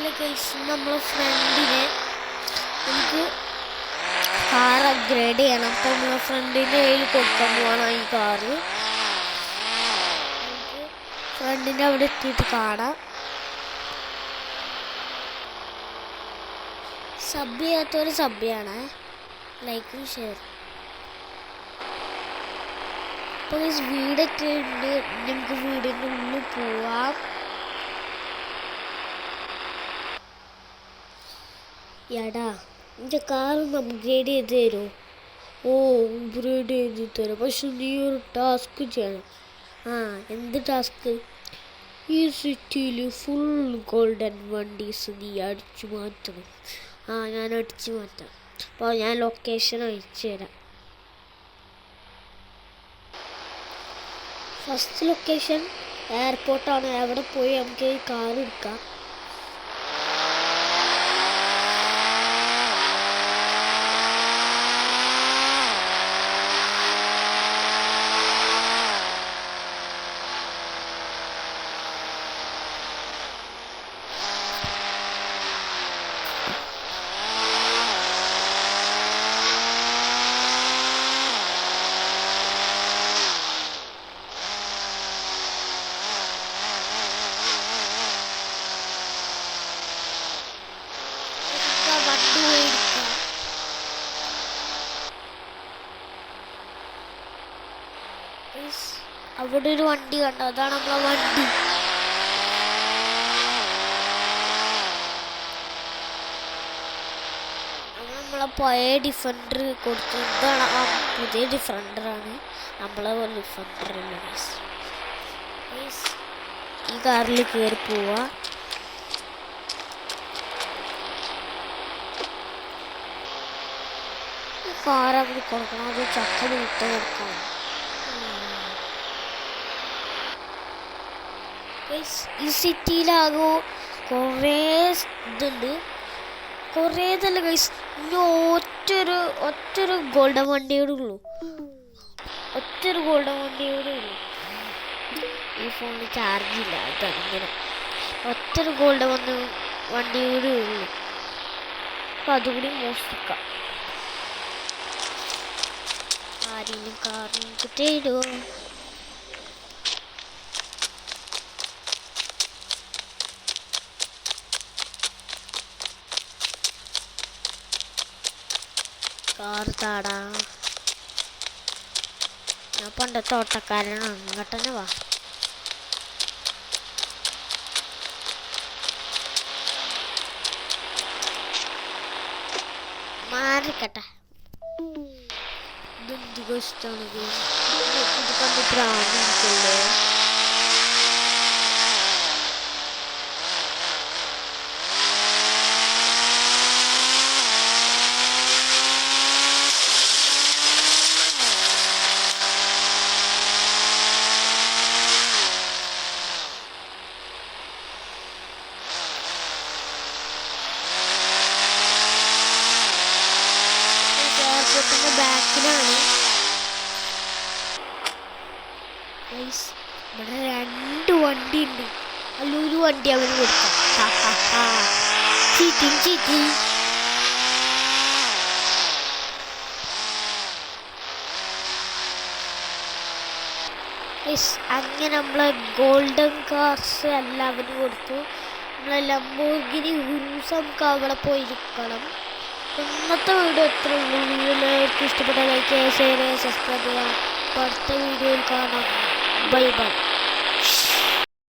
Hello guys, നമ്മളെ ഫ്രണ്ടിനെ നമുക്ക് കാർ അപ്ഗ്രേഡ് ചെയ്യണം. അപ്പോൾ നമ്മളെ ഫ്രണ്ടിൻ്റെ കയ്യിൽ കൊടുക്കാൻ പോവാണ് ഈ കാറ്. നമുക്ക് ഫ്രണ്ടിൻ്റെ അവിടെ എത്തിയിട്ട് കാണാം. സബ് ചെയ്യാത്തൊരു സബ് ചെയ്യണേ, ലൈക്കും ഷെയർ. അപ്പോൾ ഗൈസ് വീടൊക്കെ ഉണ്ട്, നമുക്ക് വീടിൻ്റെ ഉള്ളിൽ പോവാം. എടാ, എൻ്റെ കാറൊന്ന് അപ്ഗ്രേഡ് ചെയ്ത് തരുമോ? ഓ, അപ്ഗ്രേഡ് ചെയ്ത് തരാം, പക്ഷെ നീ ഒരു ടാസ്ക് ചെയ്യണം. എന്ത് ടാസ്ക്? ഈ സിറ്റിയിൽ ഫുൾ ഗോൾഡൻ വണ്ടീസ് നീ അടിച്ചു മാറ്റണം. ഞാൻ അടിച്ചു മാറ്റാം. അപ്പോൾ ഞാൻ ലൊക്കേഷൻ അയച്ചു തരാം. ഫസ്റ്റ് ലൊക്കേഷൻ എയർപോർട്ടാണ്. അവിടെ പോയി നമുക്ക് ഈ കാർ എടുക്കാം. അവിടെ ഒരു വണ്ടി കണ്ടോ? അതാണ് നമ്മളെ വണ്ടി. നമ്മളെ പഴയ ഡിഫൻഡർ കൊടുത്തു. ഇതാണ് പുതിയ ഡിഫൻഡറാണ്. നമ്മളെ ഡിഫൻഡറല്ല. ഈ കാറിൽ കയറി പോവാ. കാർ അവിടെ കൊടുക്കണം. അത് ചക്ക വിട്ട് കൊടുക്കണം. ഈ സിറ്റിയിലാകോ കുറേ ഇതുണ്ട്. കുറേ ഇതല്ല ഗൈസ്, ഇനി ഒറ്റൊരു ഗോൾഡൻ വണ്ടിയോടെ ഉള്ളൂ. ഒറ്റൊരു ഗോൾഡൻ വണ്ടിയോടെ ഉള്ളൂ. ഈ ഫോണിൽ ചാർജില്ല, അതാണ് ഇങ്ങനെ. ഒറ്റൊരു ഗോൾഡൻ വണ്ടിയോടെ ഉള്ളൂ. അപ്പം അതുകൂടി മോഷ്ടിക്കാം. ആരെങ്കിലും കാറിന് തരുമോ? കാർ താടാ. ഞാൻ പണ്ടത്തെ ഓട്ടക്കാരനാണ്. ഇങ്ങോട്ട് തന്നെ വാ. മാറിക്കട്ടെ. ഇതെന്ത് ഇഷ്ടമാണ് ഇത് കണ്ട് പ്രാണിക്കല്ലേ. എയർപോർട്ടിന്റെ ബാക്കിലാണ്. ഇവിടെ 2 വണ്ടി ഉണ്ട്. അതിലൊരു വണ്ടി അവന് കൊടുക്കാം. ചീറ്റിങ്. അങ്ങനെ നമ്മളെ ഗോൾഡൻ കാർസ് എല്ലാം അവന് കൊടുത്തു. നമ്മളെ ലംബോർഗിനി ഹുറൂസ് നമുക്ക് അവിടെ പോയിരിക്കണം. ഇന്നത്തെ വീഡിയോ എത്ര ഉള്ളൂ. വീഡിയോയിലേക്ക് ഇഷ്ടപ്പെട്ട ലൈക്ക് ചെയ്യുക, ഷെയർ ചെയ്യുക, സബ്സ്ക്രൈബ് ചെയ്യുക. അടുത്ത വീഡിയോയിൽ കാണാം. Bye bye.